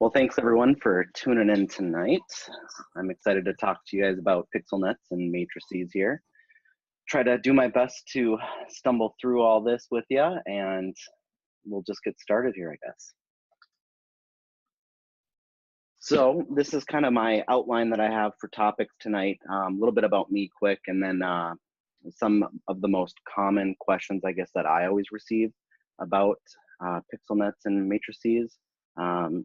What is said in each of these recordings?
Well, thanks everyone for tuning in tonight. I'm excited to talk to you guys about pixel nets and matrices here. Try to do my best to stumble through all this with you, and we'll just get started here, I guess. So this is kind of my outline that I have for topics tonight. A little bit about me quick, and then some of the most common questions, I guess, that I always receive about pixel nets and matrices,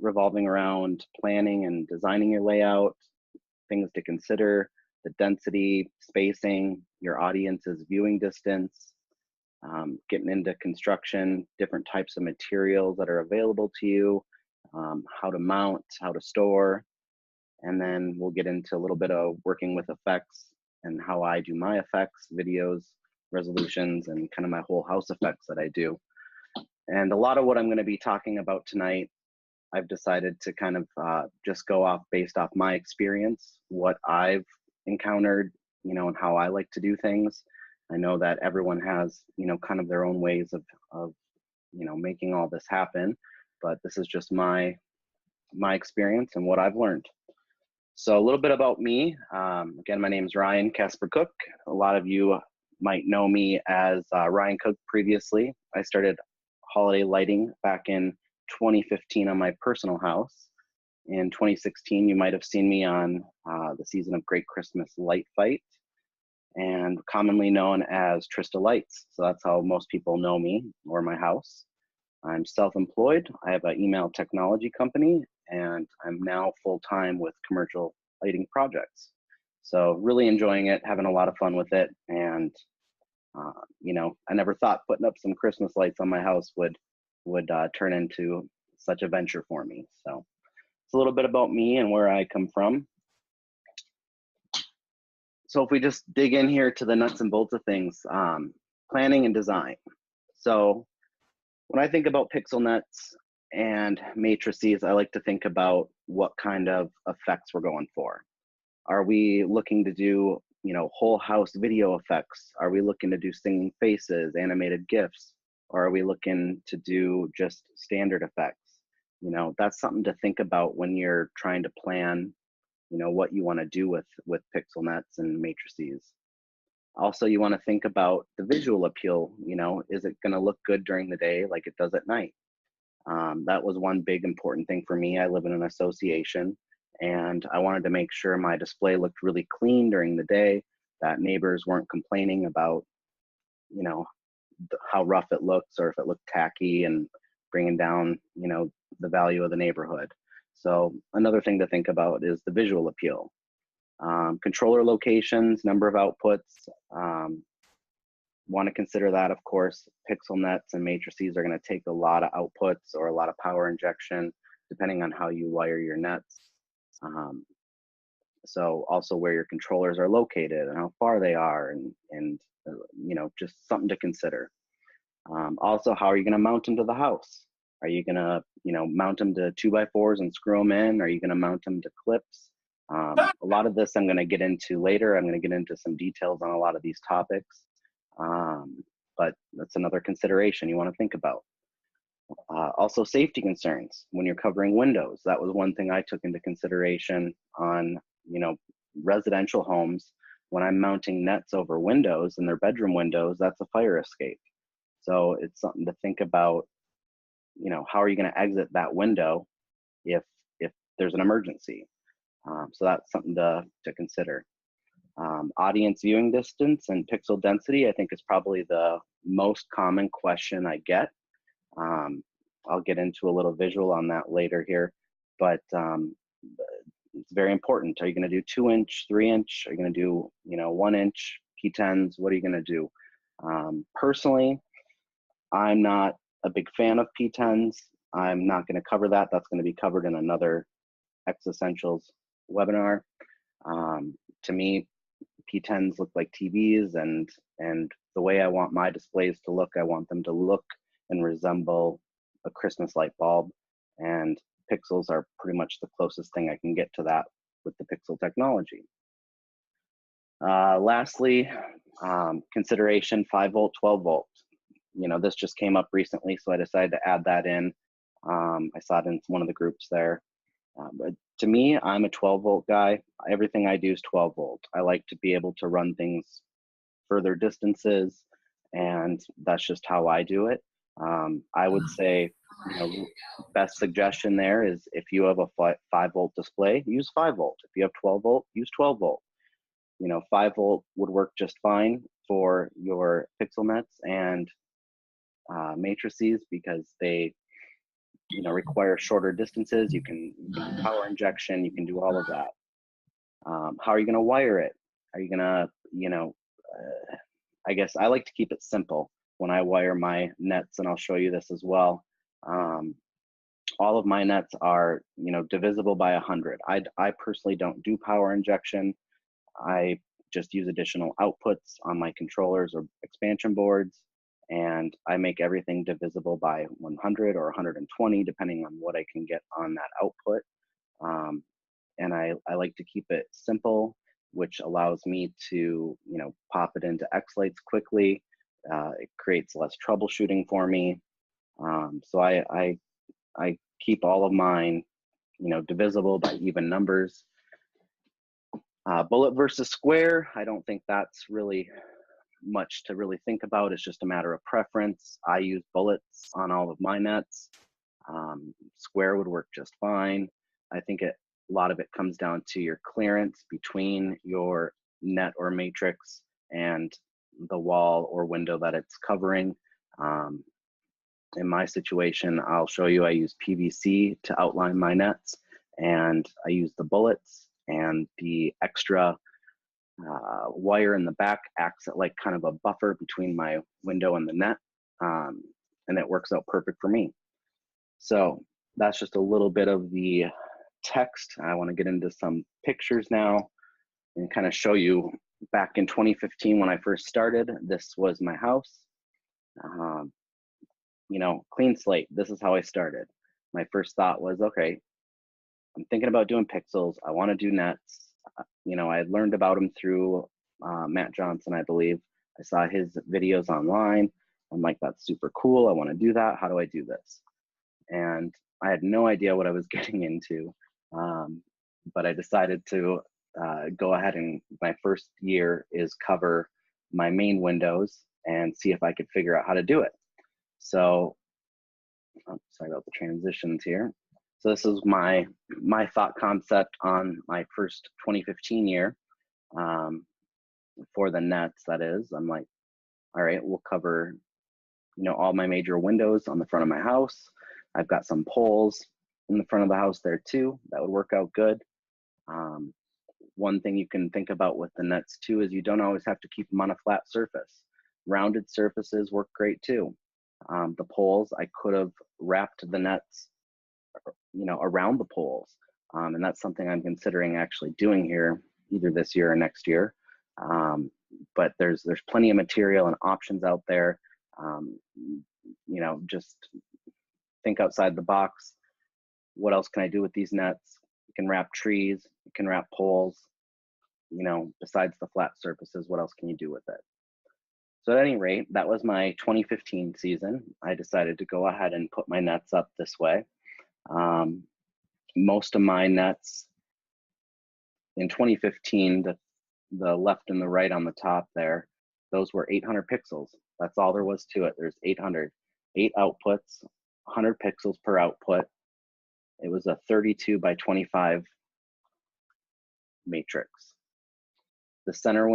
revolving around planning and designing your layout, things to consider, the density, spacing, your audience's viewing distance, getting into construction, different types of materials that are available to you, how to mount, how to store, and then we'll get into a little bit of working with effects and how I do my effects, videos, resolutions, and kind of my whole house effects that I do. And a lot of what I'm going to be talking about tonight, I've decided to kind of just go off based off my experience, what I've encountered, and how I like to do things. I know that everyone has, kind of their own ways of making all this happen, but this is just my experience and what I've learned. So a little bit about me. Again, my name is Ryan Casper-Cook. A lot of you might know me as Ryan Cook previously. I started holiday lighting back in 2015 on my personal house. In 2016, you might have seen me on the season of Great Christmas Light Fight, and commonly known as xLights. So that's how most people know me or my house. I'm self-employed. I have an email technology company, and I'm now full-time with commercial lighting projects. So really enjoying it, having a lot of fun with it. And, I never thought putting up some Christmas lights on my house would turn into such a venture for me. So it's a little bit about me and where I come from. So if we just dig in here to the nuts and bolts of things, planning and design. So when I think about pixel nets and matrices, I like to think about what kind of effects we're going for. Are we looking to do, whole house video effects? Are we looking to do singing faces, animated GIFs? Or are we looking to do just standard effects? That's something to think about when you're trying to plan, what you want to do with pixel nets and matrices. Also, you want to think about the visual appeal. Is it going to look good during the day like it does at night? That was one big important thing for me. I live in an association, and I wanted to make sure my display looked really clean during the day, that neighbors weren't complaining about, how rough it looks or if it looked tacky and bringing down, the value of the neighborhood. So another thing to think about is the visual appeal. Controller locations, number of outputs, want to consider that, of course. Pixel nets and matrices are going to take a lot of outputs or a lot of power injection, depending on how you wire your nets. So also where your controllers are located and how far they are, and just something to consider. Also, how are you going to mount them to the house? Are you going to, mount them to 2x4s and screw them in? Are you going to mount them to clips? A lot of this I'm going to get into later. I'm going to get into some details on a lot of these topics. But that's another consideration you want to think about. Also, safety concerns when you're covering windows. That was one thing I took into consideration on, residential homes. When I'm mounting nets over windows and their bedroom windows, that's a fire escape. So it's something to think about. How are you going to exit that window if there's an emergency? So that's something to consider. Audience viewing distance and pixel density, I think, is probably the most common question I get. I'll get into a little visual on that later here, but it's very important. Are you going to do 2-inch, 3-inch? Are you going to do 1-inch P10s? What are you going to do? Personally, I'm not a big fan of P10s. I'm not going to cover that. That's going to be covered in another xEssentials webinar. To me, P10s look like TVs, and the way I want my displays to look, I want them to look and resemble a Christmas light bulb, and pixels are pretty much the closest thing I can get to that with the pixel technology. Lastly, consideration 5-volt, 12-volt. This just came up recently, so I decided to add that in. I saw it in one of the groups there. But to me, I'm a 12-volt guy. Everything I do is 12-volt. I like to be able to run things further distances, and that's just how I do it. I would say, best suggestion there is if you have a 5-volt display, use 5-volt. If you have 12-volt, use 12-volt. 5-volt would work just fine for your pixel nets and matrices because they require shorter distances. You can do power injection, you can do all of that. How are you going to wire it? Are you going to, I guess I like to keep it simple when I wire my nets, and I'll show you this as well. All of my nets are, divisible by 100. I personally don't do power injection. I just use additional outputs on my controllers or expansion boards, and I make everything divisible by 100 or 120, depending on what I can get on that output. And I like to keep it simple, which allows me to, pop it into xLights quickly. It creates less troubleshooting for me. So I keep all of mine, divisible by even numbers. Bullet versus square, I don't think that's really much to really think about. It's just a matter of preference. I use bullets on all of my nets. Square would work just fine. I think a lot of it comes down to your clearance between your net or matrix and the wall or window that it's covering. In my situation, I'll show you, I use PVC to outline my nets, and I use the bullets, and the extra wire in the back acts at like kind of a buffer between my window and the net, and it works out perfect for me. So that's just a little bit of the text. I want to get into some pictures now and kind of show you back in 2015 when I first started. This was my house. Clean slate. This is how I started. My first thought was, okay, I'm thinking about doing pixels. I want to do nets. I had learned about them through Matt Johnson, I believe. I saw his videos online. I'm like, that's super cool. I want to do that. How do I do this? And I had no idea what I was getting into. But I decided to go ahead, and my first year is cover my main windows and see if I could figure out how to do it. So, sorry about the transitions here. So this is my thought concept on my first 2015 year for the nets, that is. I'm like, all right, we'll cover, all my major windows on the front of my house. I've got some poles in the front of the house there too. That would work out good. One thing you can think about with the nets too is you don't always have to keep them on a flat surface. Rounded surfaces work great too. The poles, I could have wrapped the nets, around the poles. And that's something I'm considering actually doing here, either this year or next year. But there's plenty of material and options out there. Just think outside the box. What else can I do with these nets? You can wrap trees, you can wrap poles, besides the flat surfaces, what else can you do with it? So at any rate, that was my 2015 season. I decided to go ahead and put my nets up this way. Most of my nets in 2015, the left and the right on the top there, those were 800 pixels. That's all there was to it. There's 800, 8 outputs, 100 pixels per output. It was a 32 by 25 matrix. The center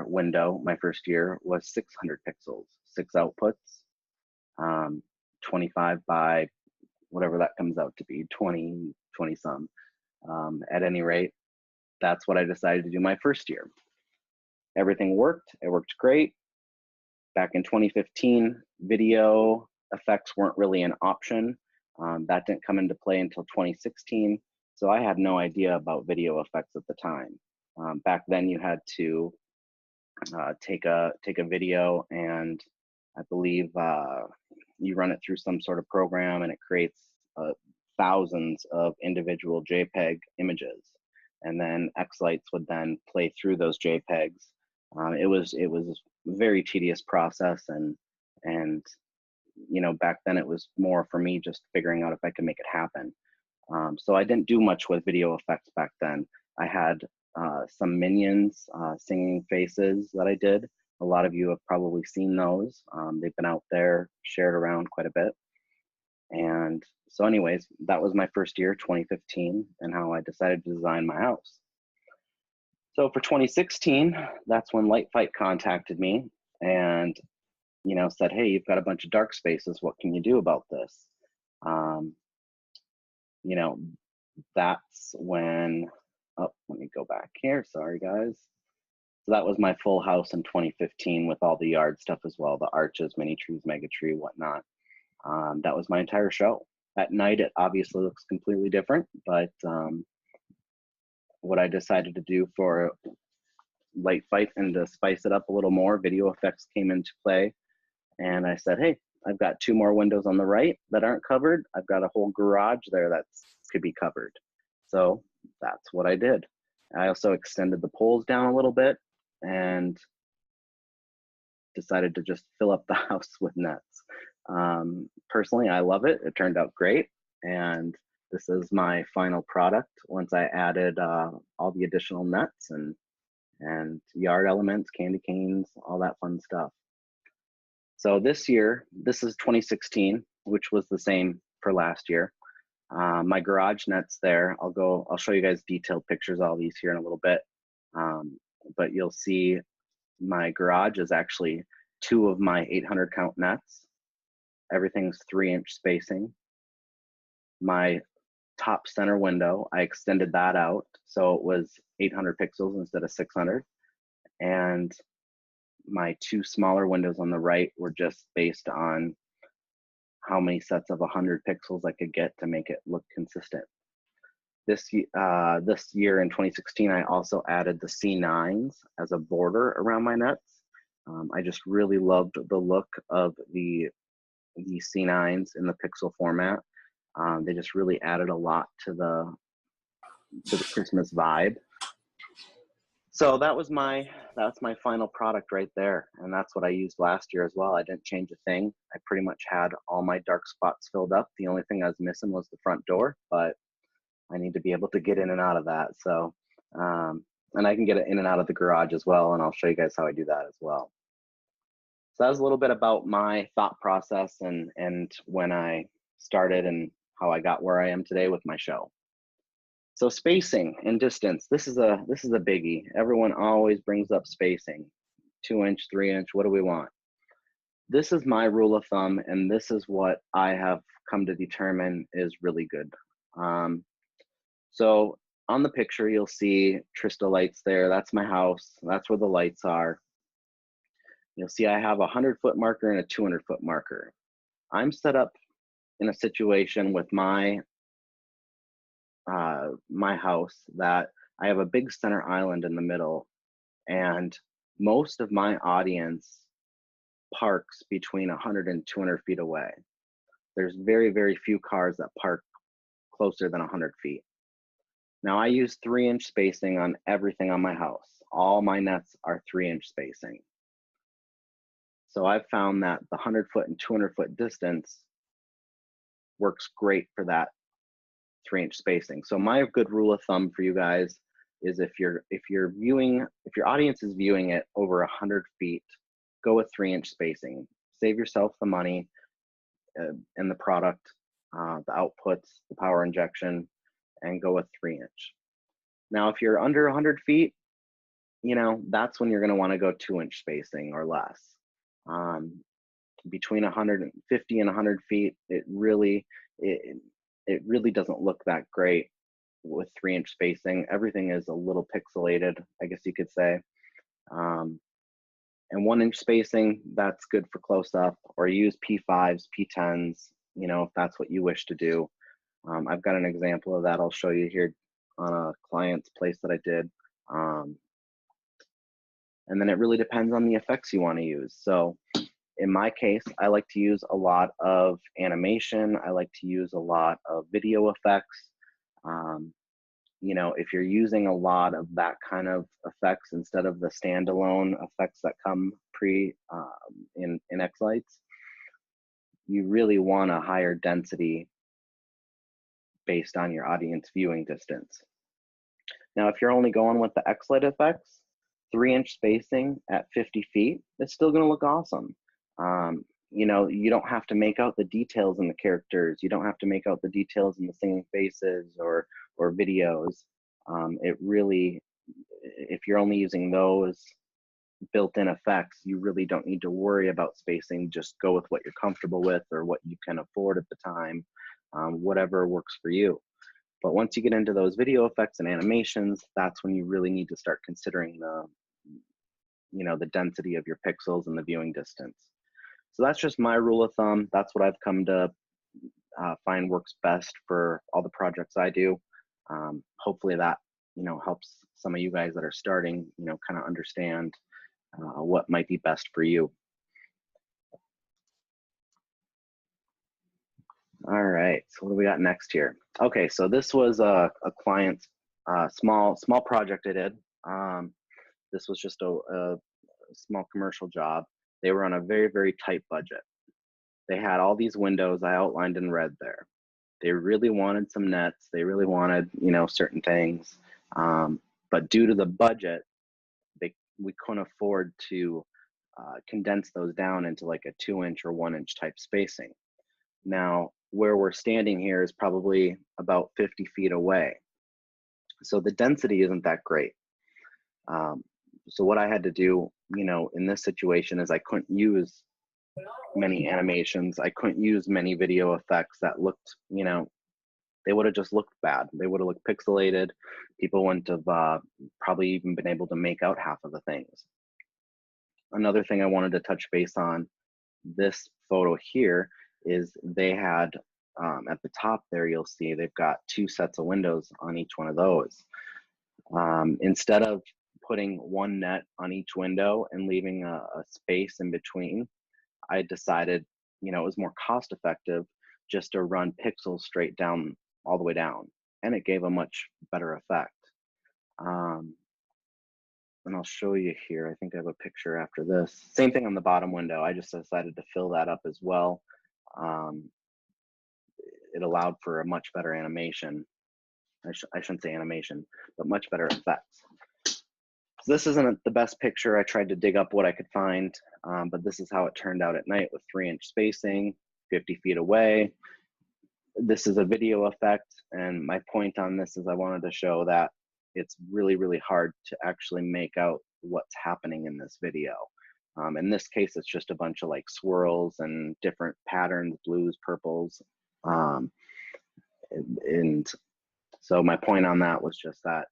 window, my first year, was 600 pixels, 6 outputs, 25 by whatever that comes out to be, 20 some. At any rate, that's what I decided to do my first year. Everything worked. It worked great. Back in 2015, video effects weren't really an option. That didn't come into play until 2016. So I had no idea about video effects at the time. Back then you had to take a video, and I believe you run it through some sort of program, and it creates thousands of individual JPEG images, and then xLights would then play through those JPEGs. It was a very tedious process, and back then it was more for me just figuring out if I could make it happen. So I didn't do much with video effects back then. I had some Minions singing faces that I did. A lot of you have probably seen those. They've been out there, shared around quite a bit. And so anyways, that was my first year, 2015, and how I decided to design my house. So for 2016, that's when Light Fight contacted me and, you know, said, hey, you've got a bunch of dark spaces. What can you do about this? You know, that's when, oh, let me go back here. Sorry, guys. So that was my full house in 2015 with all the yard stuff as well, the arches, mini trees, mega tree, whatnot. That was my entire show. At night, it obviously looks completely different, but what I decided to do for Light Fight and to spice it up a little more, video effects came into play. And I said, hey, I've got 2 more windows on the right that aren't covered. I've got a whole garage there that could be covered. So that's what I did. I also extended the poles down a little bit and decided to just fill up the house with nets. Personally, I love it. It turned out great. And this is my final product once I added all the additional nets and yard elements, candy canes, all that fun stuff. So this year, this is 2016, which was the same for last year. My garage net's there. I'll show you guys detailed pictures of all these here in a little bit. But you'll see my garage is actually 2 of my 800 count nets. Everything's 3-inch spacing. My top center window, I extended that out. So it was 800 pixels instead of 600. And my 2 smaller windows on the right were just based on how many sets of 100 pixels I could get to make it look consistent. This year in 2016, I also added the C9s as a border around my nets. I just really loved the look of the C9s in the pixel format. They just really added a lot to the Christmas vibe. So that's my final product right there, and that's what I used last year as well. I didn't change a thing. I pretty much had all my dark spots filled up. The only thing I was missing was the front door, but I need to be able to get in and out of that. So, and I can get it in and out of the garage as well, and I'll show you guys how I do that as well. So that was a little bit about my thought process and when I started and how I got where I am today with my show. So spacing and distance, this is a biggie. Everyone always brings up spacing, 2-inch, 3-inch, what do we want? This is my rule of thumb, and this is what I have come to determine is really good. So on the picture, you'll see xLights there. That's my house. That's where the lights are. You'll see I have a 100-foot marker and a 200-foot marker. I'm set up in a situation with my house that I have a big center island in the middle, and most of my audience parks between 100 and 200 feet away. There's very, very few cars that park closer than 100 feet. Now I use 3-inch spacing on everything on my house. All my nets are 3-inch spacing. So I've found that the 100-foot and 200-foot distance works great for that 3-inch spacing. So my good rule of thumb for you guys is if your audience is viewing it over 100 feet, go with 3-inch spacing. Save yourself the money and the product, the outputs, the power injection, and go with 3-inch. Now, if you're under 100 feet, you know, that's when you're going to want to go 2-inch spacing or less. Between 150 and 100 feet, it really doesn't look that great with 3-inch spacing. Everything is a little pixelated, I guess you could say. And 1-inch spacing, that's good for close up, or use P5s, P10s, you know, if that's what you wish to do. I've got an example of that I'll show you here on a client's place that I did. And then it really depends on the effects you want to use. So in my case, I like to use a lot of animation. I like to use a lot of video effects. You know, if you're using a lot of that kind of effects instead of the standalone effects that come in xLights, you really want a higher density based on your audience viewing distance. Now, if you're only going with the xLight effects, 3-inch spacing at 50 feet, it's still gonna look awesome. You know, you don't have to make out the details in the characters. You don't have to make out the details in the singing faces or videos. It really, if you're only using those built-in effects, you really don't need to worry about spacing. Just go with what you're comfortable with or what you can afford at the time, whatever works for you. But once you get into those video effects and animations, that's when you really need to start considering the, you know, the density of your pixels and the viewing distance. So that's just my rule of thumb. That's what I've come to find works best for all the projects I do. Hopefully that, you know, helps some of you guys that are starting, you know, kind of understand what might be best for you. All right, so what do we got next here? Okay, so this was a client's small project I did. This was just a small commercial job. They were on a very, very tight budget. They had all these windows I outlined in red there. They really wanted some nets. They really wanted, you know, certain things. But due to the budget, we couldn't afford to condense those down into like a 2-inch or 1-inch type spacing. Now, where we're standing here is probably about 50 feet away. So the density isn't that great. So what I had to do, you know, in this situation is I couldn't use many animations. I couldn't use many video effects that looked, you know, they would have just looked bad. They would have looked pixelated. People wouldn't have probably even been able to make out half of the things. Another thing I wanted to touch base on this photo here is they had at the top there, you'll see they've got 2 sets of windows on each one of those. Instead of putting one net on each window and leaving a space in between, I decided, you know, it was more cost effective just to run pixels straight down, all the way down, and it gave a much better effect. And I'll show you here. I think I have a picture after this. Same thing on the bottom window. I just decided to fill that up as well. It allowed for a much better animation. I shouldn't say animation, but much better effects. So this isn't the best picture. I tried to dig up what I could find, but this is how it turned out at night with 3-inch spacing, 50 feet away. This is a video effect, and my point on this is I wanted to show that it's really, really hard to actually make out what's happening in this video. In this case, it's just a bunch of like swirls and different patterns, blues, purples. And so my point on that was just that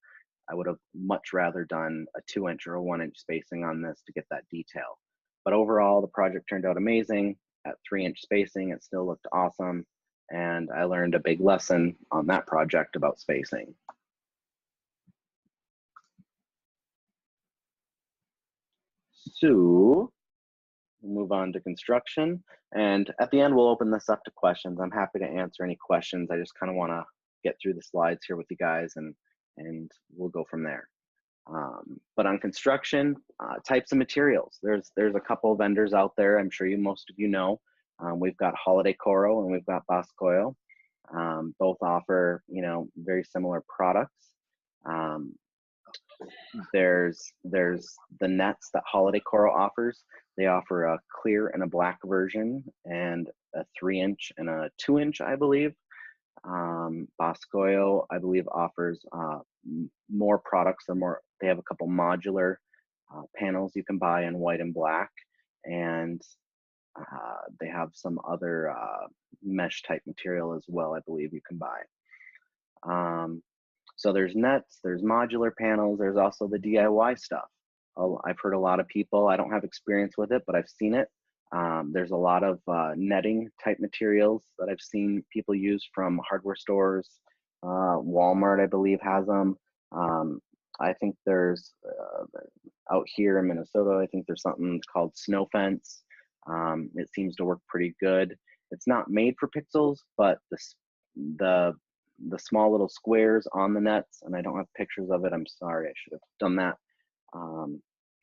I would have much rather done a 2-inch or a 1-inch spacing on this to get that detail. But overall, the project turned out amazing. At 3-inch spacing, it still looked awesome. And I learned a big lesson on that project about spacing. So we'll move on to construction. And at the end, we'll open this up to questions. I'm happy to answer any questions. I just kind of want to get through the slides here with you guys, and we'll go from there. But on construction, types of materials, there's a couple of vendors out there. I'm sure most of you know. We've got Holiday Coro and we've got Boscoyo. Both offer, you know, very similar products. There's the nets that Holiday Coro offers. They offer a clear and a black version, and a 3-inch and a 2-inch, I believe. Boscoyo, I believe, offers more products. They have a couple modular panels you can buy in white and black, and they have some other mesh type material as well, I believe, you can buy. So there's nets, there's modular panels, there's also the DIY stuff. I've heard a lot of people, I don't have experience with it, but I've seen it. There's a lot of netting type materials that I've seen people use from hardware stores. Walmart, I believe, has them. I think there's, out here in Minnesota, I think there's something called Snow Fence. It seems to work pretty good. It's not made for pixels, but the small little squares on the nets, and I don't have pictures of it, I'm sorry, I should have done that.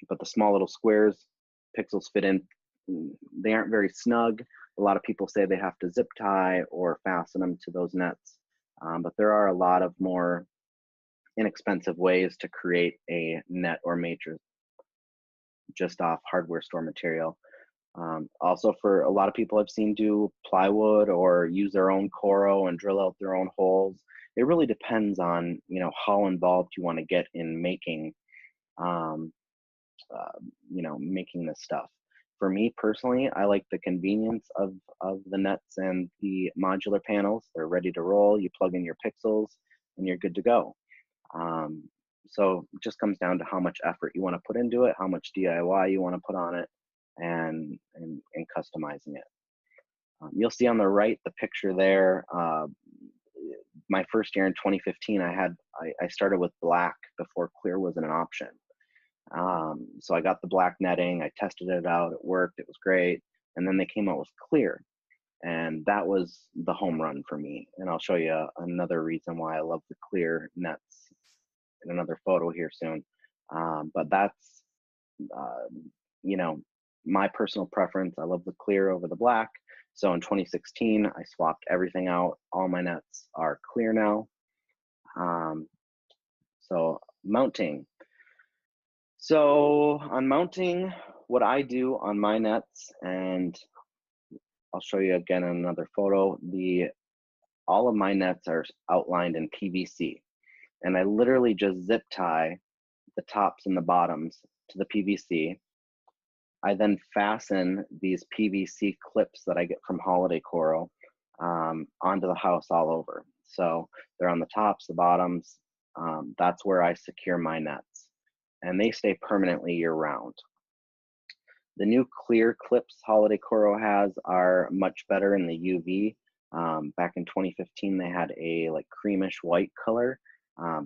But the small little squares, pixels fit in. They aren't very snug. A lot of people say they have to zip tie or fasten them to those nets. but there are a lot of more inexpensive ways to create a net or matrix just off hardware store material. Also, for a lot of people I've seen do plywood or use their own Coro and drill out their own holes. It really depends on, you know, how involved you want to get in making, you know, making this stuff. For me personally, I like the convenience of the nets and the modular panels. They're ready to roll. You plug in your pixels and you're good to go. So it just comes down to how much effort you want to put into it, how much DIY you want to put on it, and customizing it. You'll see on the right the picture there. My first year in 2015, I started with black before clear wasn't an option. So I got the black netting, I tested it out, it worked, it was great. And then they came out with clear. And that was the home run for me. And I'll show you another reason why I love the clear nets in another photo here soon. But that's, you know, my personal preference. I love the clear over the black. So in 2016, I swapped everything out. All my nets are clear now. So mounting. So on mounting, what I do on my nets, and I'll show you again in another photo, all of my nets are outlined in PVC. And I literally just zip tie the tops and the bottoms to the PVC. I then fasten these PVC clips that I get from Holiday Coro onto the house all over. So they're on the tops, the bottoms. That's where I secure my nets. And they stay permanently year round. The new clear clips Holiday Coro has are much better in the UV. Back in 2015, they had a like creamish white color.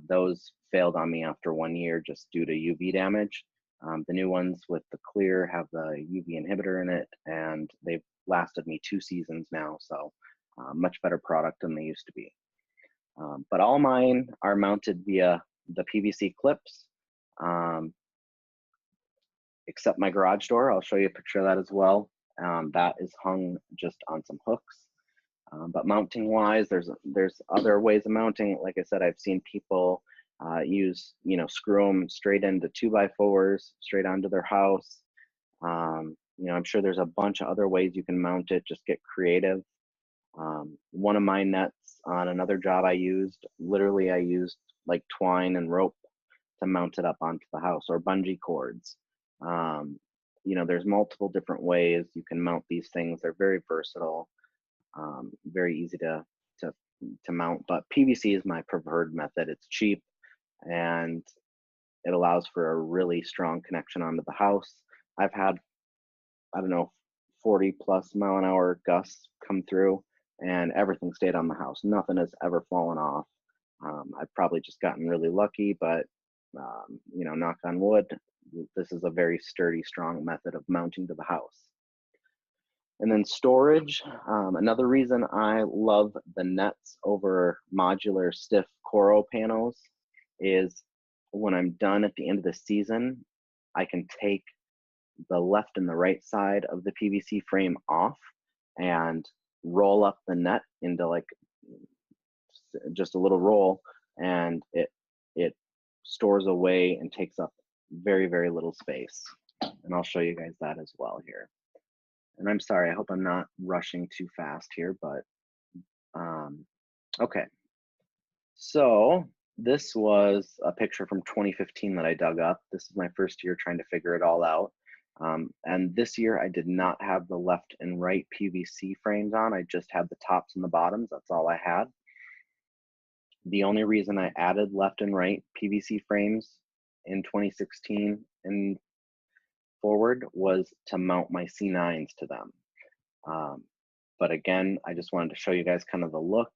Those failed on me after 1 year just due to UV damage. The new ones with the clear have the UV inhibitor in it, and they've lasted me 2 seasons now, so much better product than they used to be. But all mine are mounted via the PVC clips, except my garage door. I'll show you a picture of that as well. That is hung just on some hooks. But mounting wise, there's other ways of mounting. Like I said, I've seen people use, you know, screw them straight into 2x4s, straight onto their house. You know, I'm sure there's a bunch of other ways you can mount it. Just get creative. One of my nets on another job I used like twine and rope to mount it up onto the house, or bungee cords. You know, there's multiple different ways you can mount these things. They're very versatile, very easy to mount, but PVC is my preferred method. It's cheap and it allows for a really strong connection onto the house. I've had, I don't know, 40+ mph gusts come through and everything stayed on the house. Nothing has ever fallen off. I've probably just gotten really lucky, but you know, knock on wood, this is a very sturdy, strong method of mounting to the house. And then storage, another reason I love the nets over modular stiff Coro panels is when I'm done at the end of the season, I can take the left and the right side of the PVC frame off and roll up the net into like just a little roll, and it stores away and takes up very, very little space. And I'll show you guys that as well here. And I'm sorry, I hope I'm not rushing too fast here, but okay. So this was a picture from 2015 that I dug up. This is my first year trying to figure it all out. And this year I did not have the left and right PVC frames on. I just had the tops and the bottoms. That's all I had. The only reason I added left and right PVC frames in 2016 and forward was to mount my C9s to them. But again, I just wanted to show you guys kind of the look.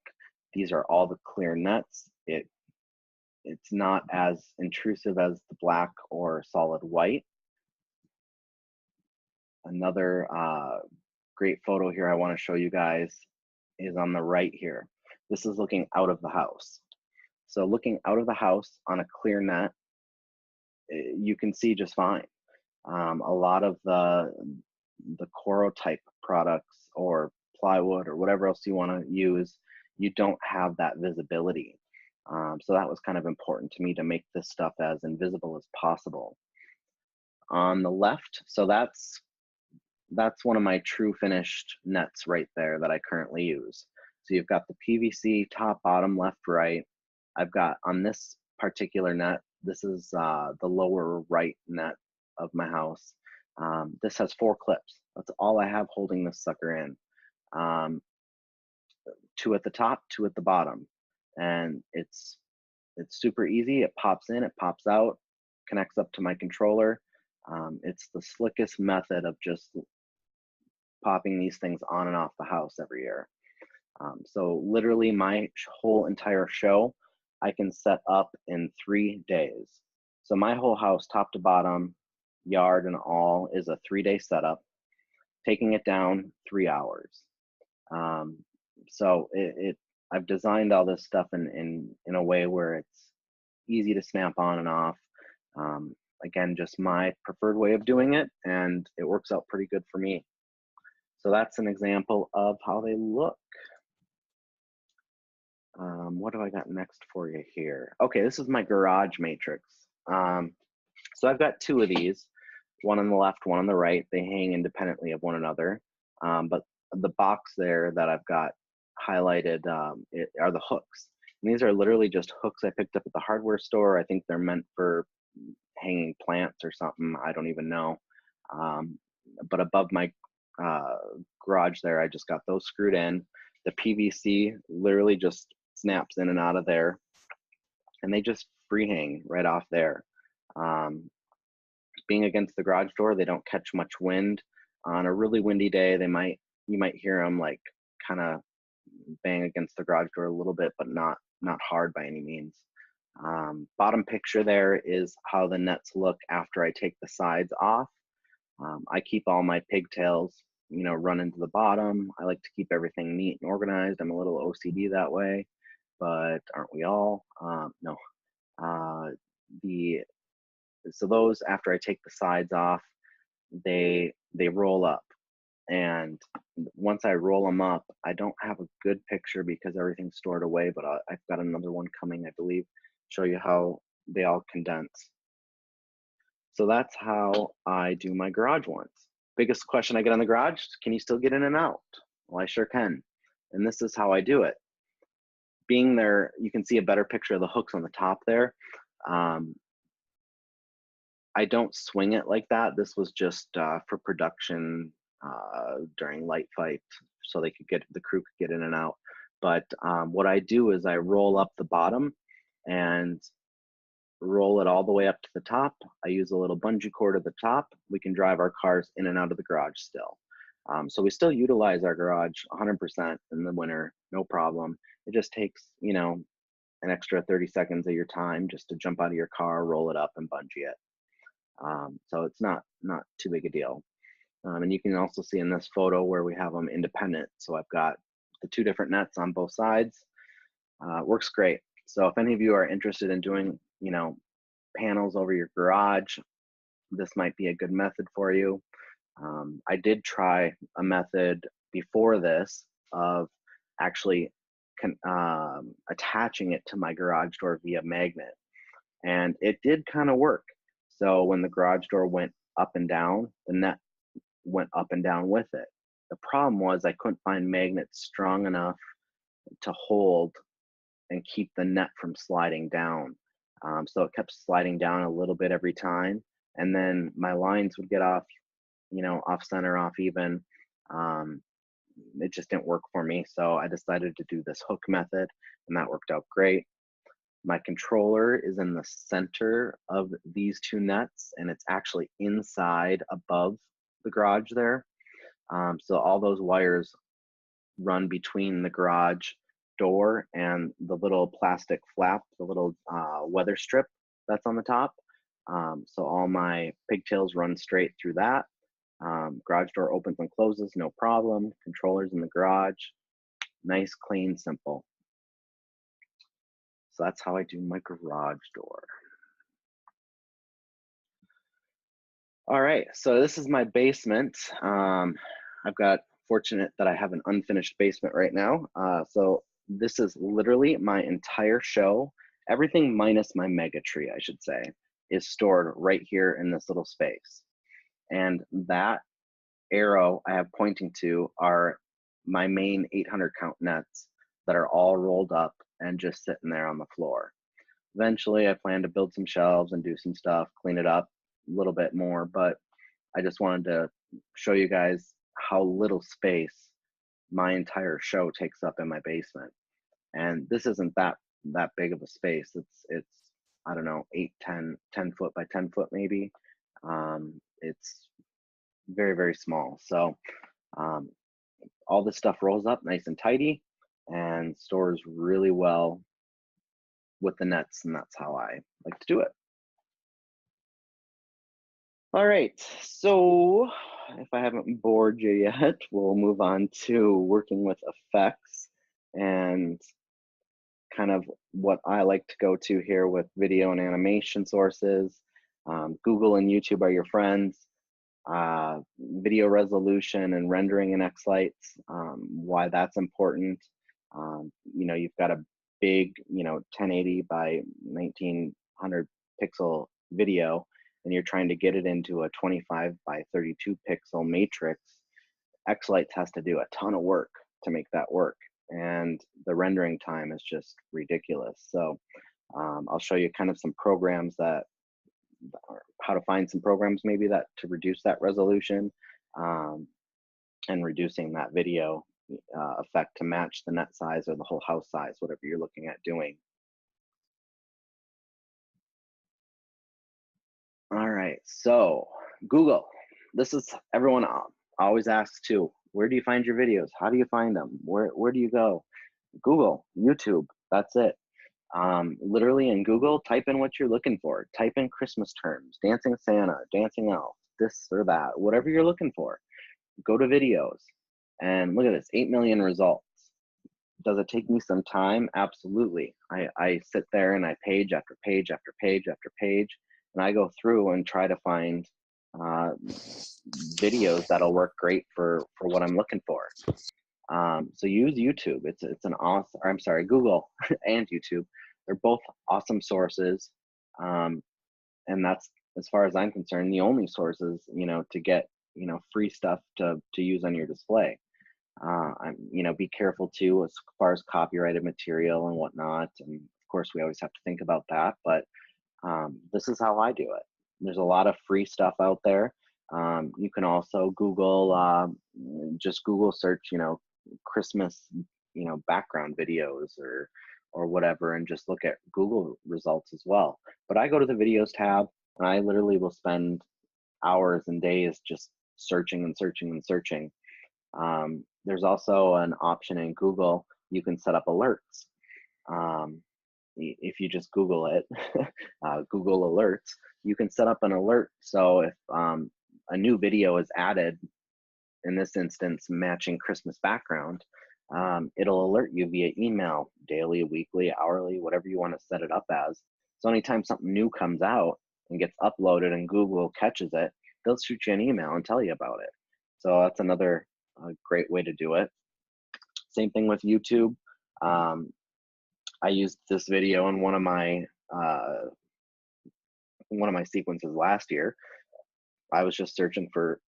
These are all the clear nets. It's not as intrusive as the black or solid white. Another great photo here I want to show you guys is on the right here. This is looking out of the house. So looking out of the house on a clear net, you can see just fine. A lot of the Coro type products or plywood or whatever else you want to use, you don't have that visibility. So that was kind of important to me to make this stuff as invisible as possible. On the left, so that's one of my true finished nets right there that I currently use. So you've got the PVC top, bottom, left, right. I've got on this particular net, this is the lower right net of my house. This has 4 clips. That's all I have holding this sucker in. 2 at the top, 2 at the bottom. And it's super easy. It pops in, it pops out, connects up to my controller. It's the slickest method of just popping these things on and off the house every year. So literally my whole entire show, I can set up in 3 days. So my whole house, top to bottom, yard and all, is a 3-day setup. Taking it down, 3 hours. So I've designed all this stuff in a way where it's easy to snap on and off. Again, just my preferred way of doing it, and it works out pretty good for me. So that's an example of how they look. What do I got next for you here? Okay, this is my garage matrix. So I've got 2 of these, one on the left, one on the right. They hang independently of one another. But the box there that I've got highlighted are the hooks. And these are literally just hooks I picked up at the hardware store. I think they're meant for hanging plants or something. I don't even know. But above my garage there, I just got those screwed in. The PVC literally just snaps in and out of there, and they just free hang right off there. Being against the garage door, they don't catch much wind. On a really windy day, you might hear them like kind of bang against the garage door a little bit, but not hard by any means. Bottom picture there is how the nets look after I take the sides off. I keep all my pigtails, run into the bottom. I like to keep everything neat and organized. I'm a little OCD that way, but aren't we all? No. So those, after I take the sides off, they roll up. And once I roll them up, I don't have a good picture because everything's stored away, but I've got another one coming, I believe, show you how they all condense. So that's how I do my garage ones. Biggest question I get on the garage, can you still get in and out? Well, I sure can. And this is how I do it. Being there, you can see a better picture of the hooks on the top there. I don't swing it like that. This was just for production during light fight, so the crew could get in and out. But what I do is I roll up the bottom and roll it all the way up to the top. I use a little bungee cord at the top. We can drive our cars in and out of the garage still. So we still utilize our garage 100% in the winter, no problem. It just takes, an extra 30 seconds of your time just to jump out of your car, roll it up, and bungee it. So it's not too big a deal. And you can also see in this photo where we have them independent. So I've got the 2 different nets on both sides. Works great. So if any of you are interested in doing, panels over your garage, this might be a good method for you. I did try a method before this of actually attaching it to my garage door via magnet, and it did kind of work. So when the garage door went up and down, the net went up and down with it. The problem was I couldn't find magnets strong enough to hold and keep the net from sliding down. So it kept sliding down a little bit every time, and then my lines would get off, off center, off even. It just didn't work for me. So I decided to do this hook method, and that worked out great. My controller is in the center of these 2 nets, and it's actually inside above the garage there. So all those wires run between the garage door and the little plastic flap, the little weather strip that's on the top. So all my pigtails run straight through that. Garage door opens and closes, no problem. Controllers in the garage, nice, clean, simple. So that's how I do my garage door. All right, so this is my basement. I've got fortunate that I have an unfinished basement right now. So this is literally my entire show. Everything minus my mega tree, I should say, is stored right here in this little space. And that arrow I have pointing to are my main 800 count nets that are all rolled up and just sitting there on the floor. Eventually, I plan to build some shelves and do some stuff, clean it up a little bit more, but I just wanted to show you guys how little space my entire show takes up in my basement. And this isn't that big of a space. It's I don't know, 10 foot by 10 foot maybe. It's very, very small. So all this stuff rolls up nice and tidy and stores really well with the nets, and that's how I like to do it. All right, so if I haven't bored you yet, we'll move on to working with effects and kind of what I like to go to here with video and animation sources. Google and YouTube are your friends. Video resolution and rendering in xLights, why that's important. You know, you've got a big, 1080 by 1900 pixel video, and you're trying to get it into a 25 by 32 pixel matrix. xLights has to do a ton of work to make that work, and the rendering time is just ridiculous. So I'll show you kind of some programs that, or how to find some programs maybe that to reduce that resolution and reducing that video effect to match the net size or the whole house size, whatever you're looking at doing. All right, so Google. This is everyone always asks too. Where do you find your videos? How do you find them? Where do you go? Google, YouTube, that's it. Literally in Google, type in what you're looking for. Type in Christmas terms, dancing Santa, dancing elf, this or that, whatever you're looking for. Go to videos and look at this, 8 million results. Does it take me some time? Absolutely. I sit there and I page after page after page after page, and I go through and try to find videos that'll work great for what I'm looking for. So use YouTube. It's an awesome, or I'm sorry, Google and YouTube. They're both awesome sources. And that's, as far as I'm concerned, the only sources, to get, free stuff to use on your display. Be careful too, as far as copyrighted material and whatnot. And of course, we always have to think about that, but this is how I do it. There's a lot of free stuff out there. You can also Google, just Google search, Christmas, background videos or whatever, and just look at Google results as well. But I go to the videos tab, and I literally will spend hours and days just searching and searching and searching. There's also an option in Google, you can set up alerts. If you just Google it, Google alerts, you can set up an alert. So if a new video is added, in this instance, matching Christmas background, it'll alert you via email, daily, weekly, hourly, whatever you want to set it up as. So anytime something new comes out and gets uploaded and Google catches it, they'll shoot you an email and tell you about it. So that's another great way to do it. Same thing with YouTube. I used this video in one of my sequences last year. I was just searching for,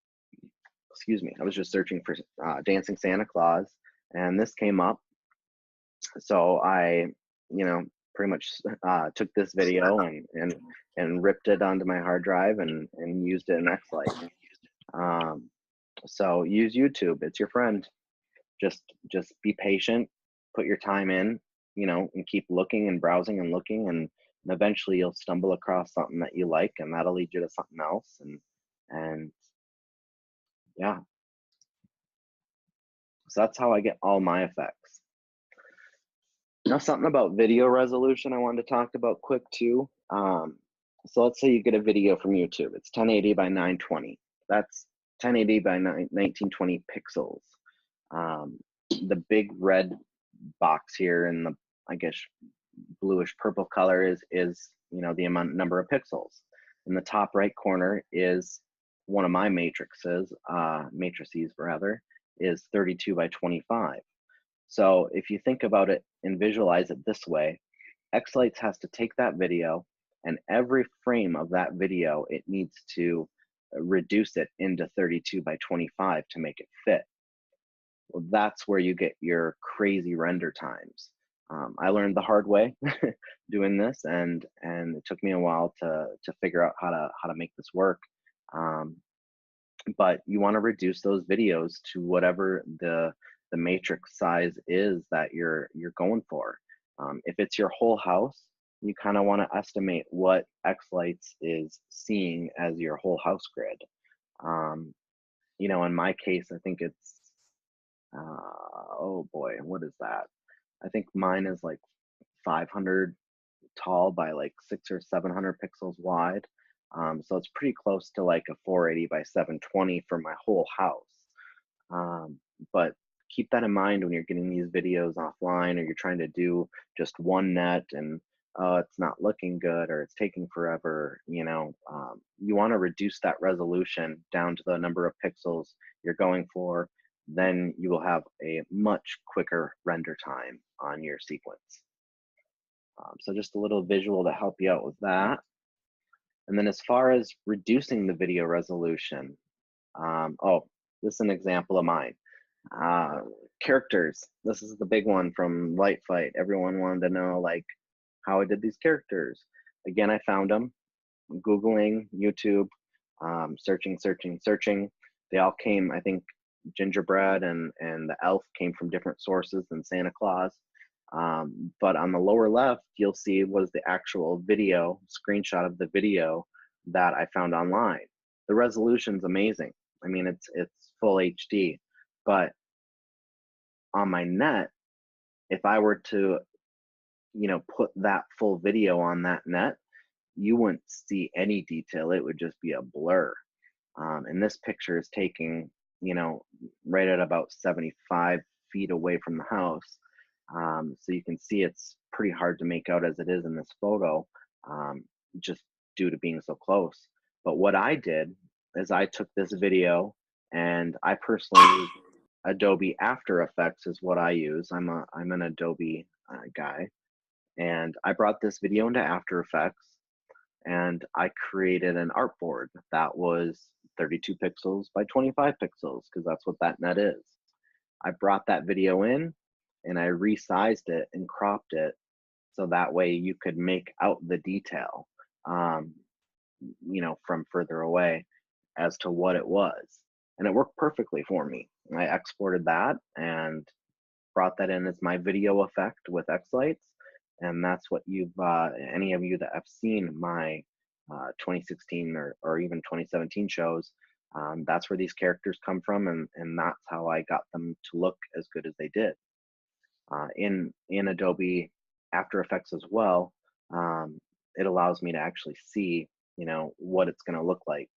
dancing Santa Claus, and this came up. So I, pretty much took this video and ripped it onto my hard drive and used it in xLights. So use YouTube. It's your friend. Just be patient, put your time in, and keep looking and browsing and looking, and eventually you'll stumble across something that you like, and that'll lead you to something else. And yeah. So that's how I get all my effects. Now, something about video resolution I wanted to talk about quick too. So let's say you get a video from YouTube. It's 1080 by 920. That's 1080 by 1920 pixels. The big red box here in the, I guess, bluish purple color is the number of pixels. In the top right corner is one of my matrices rather, is 32 by 25. So if you think about it and visualize it this way, xLights has to take that video, and every frame of that video, it needs to reduce it into 32 by 25 to make it fit. Well, that's where you get your crazy render times. I learned the hard way doing this, and it took me a while to figure out how to make this work. But you want to reduce those videos to whatever the matrix size is that you're going for. If it's your whole house, you kind of want to estimate what xLights is seeing as your whole house grid. You know, in my case, I think it's oh boy, what is that? I think mine is like 500 tall by like 600 or 700 pixels wide. So it's pretty close to like a 480 by 720 for my whole house. But keep that in mind when you're getting these videos offline, or you're trying to do just one net and it's not looking good, or it's taking forever. You know, you want to reduce that resolution down to the number of pixels you're going for. Then you will have a much quicker render time on your sequence. So just a little visual to help you out with that. And then as far as reducing the video resolution, oh, this is an example of mine. Characters. This is the big one from Light Fight. Everyone wanted to know like how I did these characters. Again, I found them, Googling, YouTube, searching. They all came, I think, Gingerbread and the elf came from different sources than Santa Claus. But on the lower left, you'll see was the actual video, screenshot of the video that I found online. The resolution's amazing. I mean, it's full HD, but on my net, if I were to, you know, put that full video on that net, you wouldn't see any detail. It would just be a blur. And this picture is taking, you know, right at about 75 feet away from the house. So you can see it's pretty hard to make out as it is in this photo, just due to being so close. But what I did is I took this video, and I personally use Adobe After Effects is what I use. I'm an Adobe guy, and I brought this video into After Effects, and I created an artboard that was 32 pixels by 25 pixels, because that's what that net is. I brought that video in, and I resized it and cropped it so that way you could make out the detail, you know, from further away as to what it was. And it worked perfectly for me. I exported that and brought that in as my video effect with xLights. And that's what you've, any of you that have seen my 2016 or even 2017 shows, that's where these characters come from, and that's how I got them to look as good as they did. In Adobe After Effects as well, it allows me to actually see, you know, what it's going to look like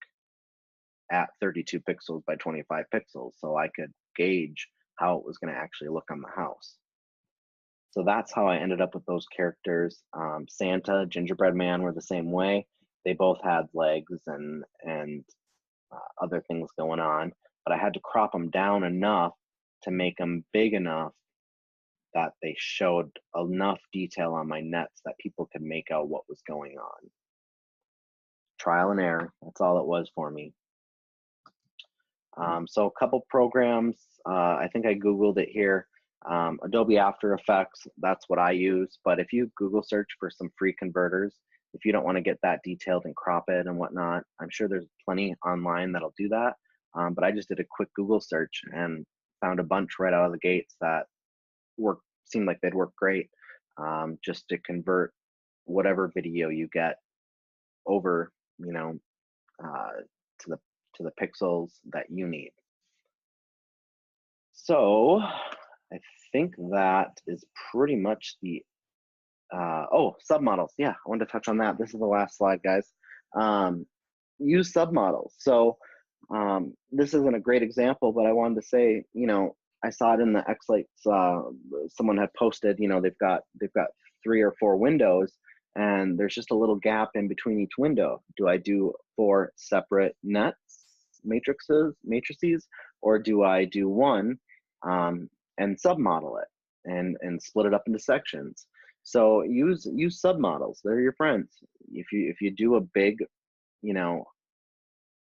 at 32 pixels by 25 pixels, so I could gauge how it was going to actually look on the house. So that's how I ended up with those characters. Santa, Gingerbread Man were the same way. They both had legs and other things going on, but I had to crop them down enough to make them big enough that they showed enough detail on my nets that people could make out what was going on. Trial and error, that's all it was for me. So a couple programs, I think I Googled it here. Adobe After Effects, that's what I use, but if you Google search for some free converters, if you don't want to get that detailed and crop it and whatnot, I'm sure there's plenty online that'll do that. But I just did a quick Google search and found a bunch right out of the gates that seemed like they'd work great, just to convert whatever video you get over, you know, to the pixels that you need. So I think that is pretty much the oh, submodels. Yeah, I wanted to touch on that. This is the last slide, guys. Use submodels. So this isn't a great example, but I wanted to say, you know, I saw it in the xLights. Someone had posted, you know, they've got 3 or 4 windows, and there's just a little gap in between each window. Do I do 4 separate nets, matrices, or do I do one and submodel it? and split it up into sections. So use submodels. They're your friends. If you do a big, you know,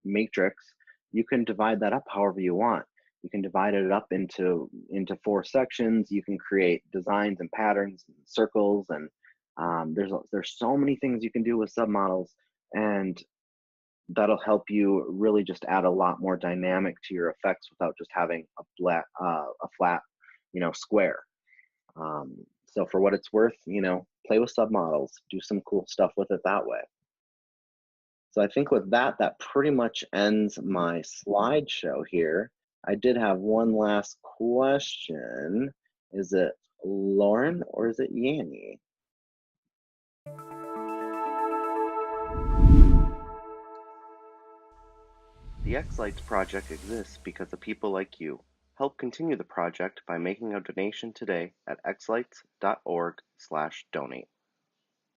matrix, you can divide that up however you want. You can divide it up into 4 sections. You can create designs and patterns and circles, and there's so many things you can do with submodels, and that'll help you really just add a lot more dynamic to your effects without just having a flat, square. So for what it's worth, play with submodels, do some cool stuff with it that way. So I think with that, that pretty much ends my slideshow here. I did have one last question. Is it Lauren or is it Yanni? The xLights project exists because of people like you. Help continue the project by making a donation today at xlights.org/donate.